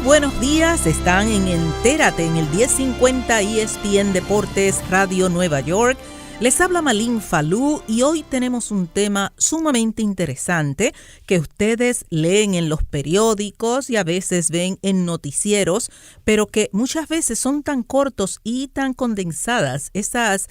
buenos días, están en Entérate en el 1050 ESPN Deportes Radio Nueva York. Les habla Malin Falú y hoy tenemos un tema sumamente interesante que ustedes leen en los periódicos y a veces ven en noticieros, pero que muchas veces son tan cortos y tan condensadas esas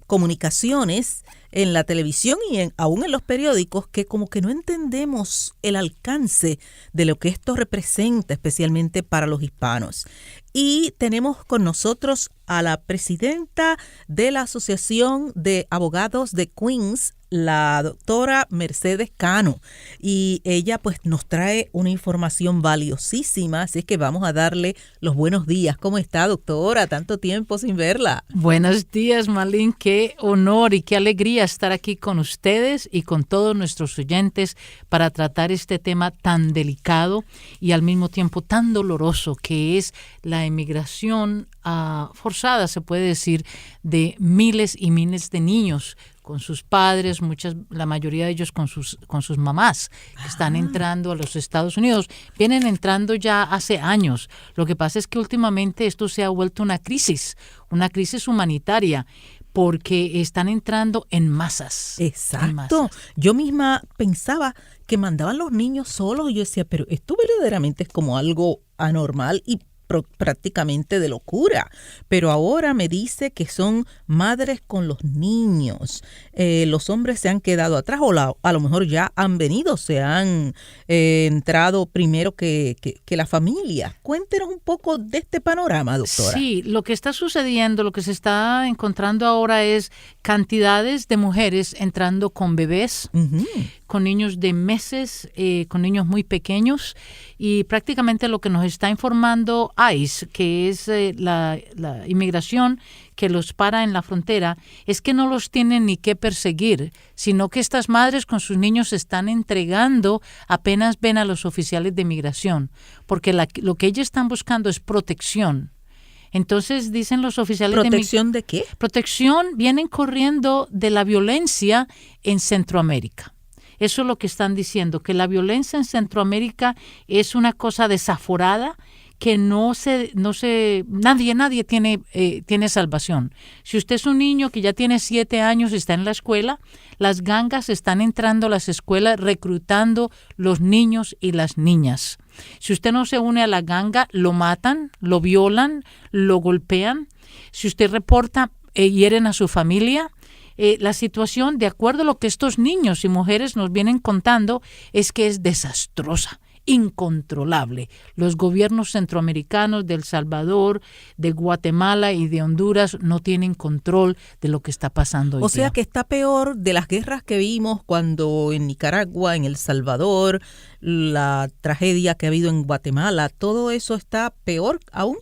comunicaciones en la televisión y aún en los periódicos, que como que no entendemos el alcance de lo que esto representa, especialmente para los hispanos. Y tenemos con nosotros a la presidenta de la Asociación de Abogados de Queens, la doctora Mercedes Cano, y ella pues nos trae una información valiosísima, así es que vamos a darle los buenos días. ¿Cómo está, doctora? Tanto tiempo sin verla. Buenos días, Malin, qué honor y qué alegría estar aquí con ustedes y con todos nuestros oyentes para tratar este tema tan delicado y al mismo tiempo tan doloroso que es la emigración forzada, se puede decir, de miles y miles de niños con sus padres, la mayoría de ellos con sus mamás, que están entrando a los Estados Unidos. Vienen entrando ya hace años. Lo que pasa es que últimamente esto se ha vuelto una crisis humanitaria, porque están entrando en masas. Exacto. En masas. Yo misma pensaba que mandaban los niños solos y yo decía, pero esto verdaderamente es como algo anormal y prácticamente de locura, pero ahora me dice que son madres con los niños. Los hombres se han quedado atrás o a lo mejor ya han venido, se han entrado primero que la familia. Cuéntenos un poco de este panorama, doctora. Sí, lo que está sucediendo, lo que se está encontrando ahora es cantidades de mujeres entrando con bebés, con niños de meses, con niños muy pequeños, y prácticamente lo que nos está informando ICE, que es la inmigración que los para en la frontera, es que no los tienen ni que perseguir, sino que estas madres con sus niños se están entregando apenas ven a los oficiales de inmigración, porque lo que ellos están buscando es protección. Entonces dicen los oficiales ¿Protección de qué? Protección, vienen corriendo de la violencia en Centroamérica. Eso es lo que están diciendo, que la violencia en Centroamérica es una cosa desaforada, que nadie tiene salvación. Si usted es un niño que ya tiene 7 años y está en la escuela, las gangas están entrando a las escuelas reclutando los niños y las niñas. Si usted no se une a la ganga, lo matan, lo violan, lo golpean. Si usted reporta, hieren a su familia. La situación, de acuerdo a lo que estos niños y mujeres nos vienen contando, es que es desastrosa, incontrolable. Los gobiernos centroamericanos de El Salvador, de Guatemala y de Honduras no tienen control de lo que está pasando hoy día. O sea que está peor de las guerras que vimos cuando en Nicaragua, en El Salvador, la tragedia que ha habido en Guatemala, ¿todo eso está peor aún?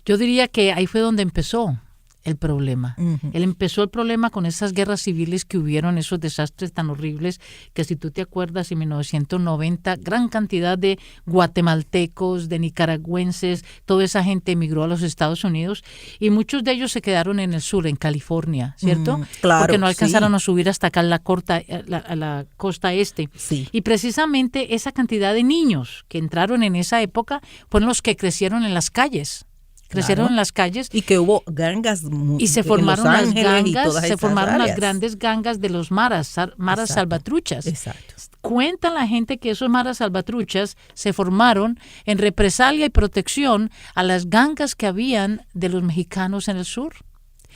Yo diría que ahí fue donde empezó el problema. Él empezó el problema con esas guerras civiles que hubieron, esos desastres tan horribles, que si tú te acuerdas, en 1990, gran cantidad de guatemaltecos, de nicaragüenses, toda esa gente emigró a los Estados Unidos y muchos de ellos se quedaron en el sur, en California, ¿cierto? Claro, porque no alcanzaron sí. a subir hasta acá a la costa este. Sí. Y precisamente esa cantidad de niños que entraron en esa época fueron los que crecieron en las calles. Crecieron en las calles y que hubo gangas y se formaron en Los Ángeles las grandes gangas de los maras salvatruchas. Exacto. Cuentan la gente que esos maras salvatruchas se formaron en represalia y protección a las gangas que habían de los mexicanos en el sur.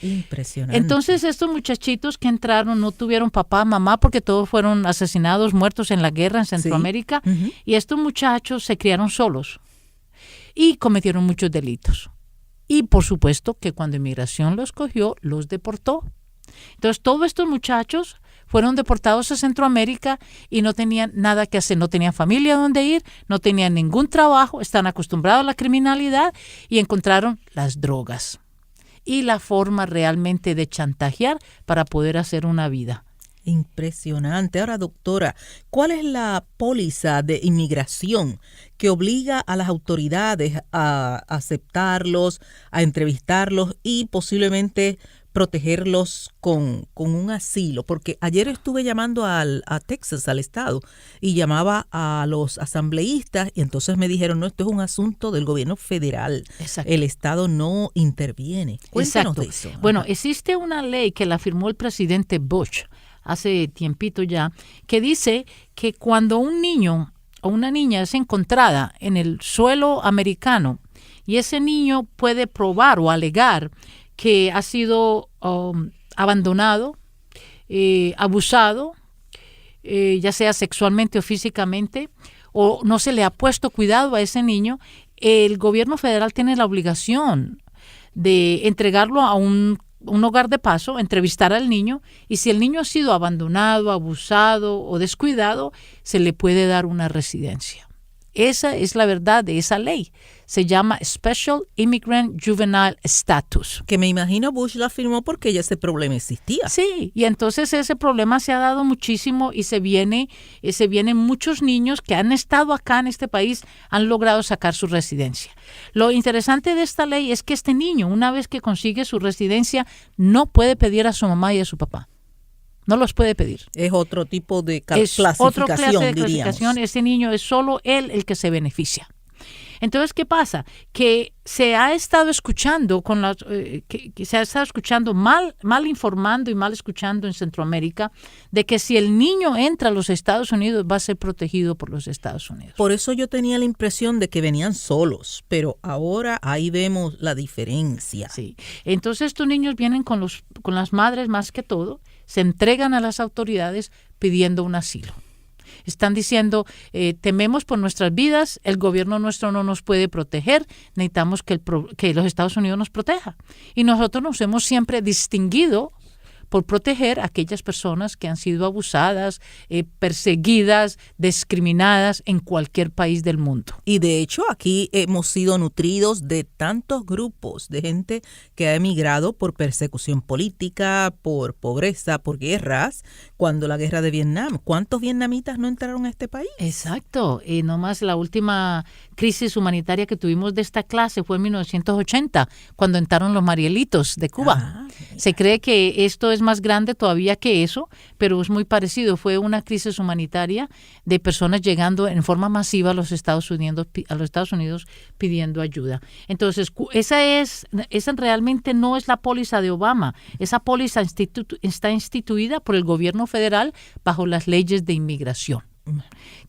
Impresionante. Entonces estos muchachitos que entraron no tuvieron papá, mamá, porque todos fueron asesinados, muertos en la guerra en Centroamérica, sí. Y estos muchachos se criaron solos y cometieron muchos delitos. Y por supuesto que cuando inmigración los cogió, los deportó. Entonces todos estos muchachos fueron deportados a Centroamérica y no tenían nada que hacer, no tenían familia donde ir, no tenían ningún trabajo, están acostumbrados a la criminalidad y encontraron las drogas y la forma realmente de chantajear para poder hacer una vida. Impresionante. Ahora, doctora, ¿cuál es la póliza de inmigración que obliga a las autoridades a aceptarlos, a entrevistarlos y posiblemente protegerlos con un asilo, porque ayer estuve llamando a Texas, al estado, y llamaba a los asambleístas y entonces me dijeron, no, esto es un asunto del gobierno federal. Exacto. El estado no interviene. Cuéntanos de eso. Bueno, existe una ley que la firmó el presidente Bush hace tiempito ya, que dice que cuando un niño o una niña es encontrada en el suelo americano y ese niño puede probar o alegar que ha sido abandonado, abusado, ya sea sexualmente o físicamente, o no se le ha puesto cuidado a ese niño, el gobierno federal tiene la obligación de entregarlo a un hogar de paso, entrevistar al niño, y si el niño ha sido abandonado, abusado o descuidado, se le puede dar una residencia. Esa es la verdad de esa ley. Se llama Special Immigrant Juvenile Status. Que me imagino Bush la firmó porque ya ese problema existía. Sí, y entonces ese problema se ha dado muchísimo y se vienen muchos niños que han estado acá en este país, han logrado sacar su residencia. Lo interesante de esta ley es que este niño, una vez que consigue su residencia, no puede pedir a su mamá y a su papá. No los puede pedir. Es otro tipo de clasificación, otra clase de clasificación. diríamos. Ese niño es solo él el que se beneficia. Entonces, ¿qué pasa? Que se ha estado escuchando mal informando y mal escuchando en Centroamérica de que si el niño entra a los Estados Unidos va a ser protegido por los Estados Unidos. Por eso yo tenía la impresión de que venían solos, pero ahora ahí vemos la diferencia. Sí. Entonces estos niños vienen con las madres más que todo, se entregan a las autoridades pidiendo un asilo. Están diciendo, tememos por nuestras vidas, el gobierno nuestro no nos puede proteger, necesitamos que los Estados Unidos nos proteja. Y nosotros nos hemos siempre distinguido por proteger a aquellas personas que han sido abusadas, perseguidas, discriminadas en cualquier país del mundo. Y de hecho aquí hemos sido nutridos de tantos grupos de gente que ha emigrado por persecución política, por pobreza, por guerras, cuando la guerra de Vietnam. ¿Cuántos vietnamitas no entraron a este país? Exacto. Y nomás la última crisis humanitaria que tuvimos de esta clase fue en 1980, cuando entraron los Marielitos de Cuba. Se cree que esto es más grande todavía que eso, pero es muy parecido. Fue una crisis humanitaria de personas llegando en forma masiva a los Estados Unidos pidiendo ayuda. Entonces, esa realmente no es la póliza de Obama. Esa póliza está instituida por el gobierno federal bajo las leyes de inmigración,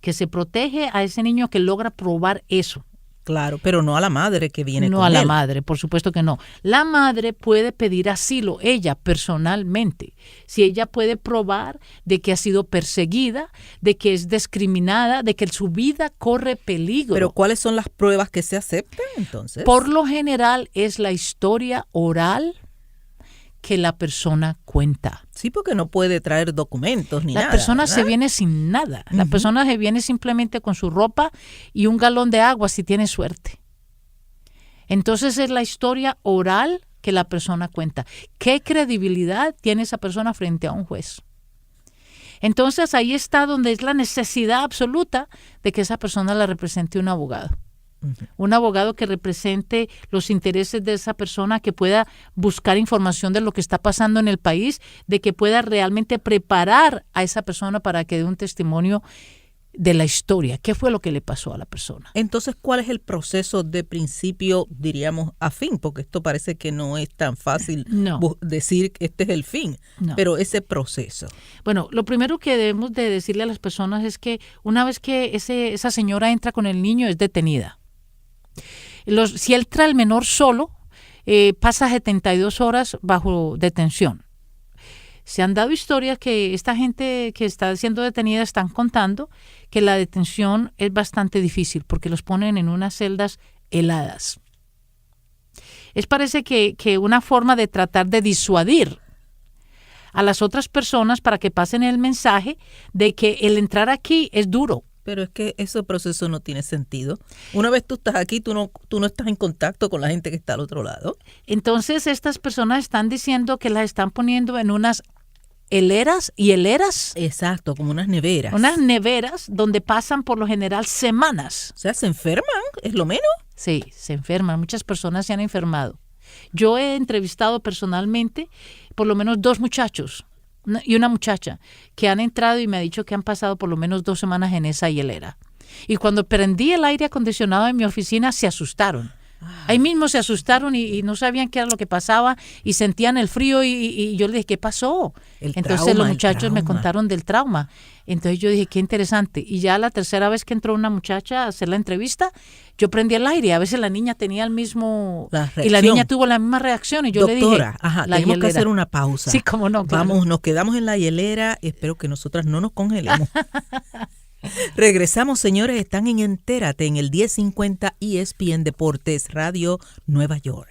que se protege a ese niño que logra probar eso. Claro, pero no a la madre que viene con él. No a la madre, por supuesto que no. La madre puede pedir asilo, ella personalmente, si ella puede probar de que ha sido perseguida, de que es discriminada, de que su vida corre peligro. Pero ¿cuáles son las pruebas que se aceptan entonces? Por lo general es la historia oral que la persona cuenta. Sí, porque no puede traer documentos ni nada. La persona ¿verdad? se viene sin nada. La persona se viene simplemente con su ropa y un galón de agua si tiene suerte. Entonces es la historia oral que la persona cuenta. ¿Qué credibilidad tiene esa persona frente a un juez? Entonces ahí está donde es la necesidad absoluta de que esa persona la represente un abogado. Un abogado que represente los intereses de esa persona, que pueda buscar información de lo que está pasando en el país, de que pueda realmente preparar a esa persona para que dé un testimonio de la historia. ¿Qué fue lo que le pasó a la persona? Entonces, ¿cuál es el proceso de principio, diríamos, a fin? Porque esto parece que no es tan fácil decir que este es el fin, pero ese proceso. Bueno, lo primero que debemos de decirle a las personas es que una vez que esa señora entra con el niño, es detenida. Si entra el menor solo, pasa 72 horas bajo detención. Se han dado historias que esta gente que está siendo detenida están contando que la detención es bastante difícil porque los ponen en unas celdas heladas. Parece que una forma de tratar de disuadir a las otras personas para que pasen el mensaje de que el entrar aquí es duro. Pero es que ese proceso no tiene sentido. Una vez tú estás aquí, tú no estás en contacto con la gente que está al otro lado. Entonces estas personas están diciendo que las están poniendo en unas hileras. Exacto, como unas neveras. Unas neveras donde pasan por lo general semanas. O sea, se enferman, es lo menos. Sí, se enferman. Muchas personas se han enfermado. Yo he entrevistado personalmente por lo menos 2 muchachos y una muchacha que han entrado y me ha dicho que han pasado por lo menos 2 semanas en esa hielera. Y cuando prendí el aire acondicionado en mi oficina, se asustaron. Ahí mismo se asustaron y no sabían qué era lo que pasaba y sentían el frío y yo les dije, ¿qué pasó? Entonces los muchachos me contaron del trauma. Entonces yo dije, qué interesante. Y ya la tercera vez que entró una muchacha a hacer la entrevista, yo prendí el aire. A veces la niña tenía el mismo... Y la niña tuvo la misma reacción. Y yo le dije... Doctora, tenemos que hacer una pausa. Sí, cómo no. Claro. Vamos, nos quedamos en la hielera. Espero que nosotras no nos congelemos. Regresamos, señores. Están en Entérate en el 1050 ESPN Deportes Radio Nueva York.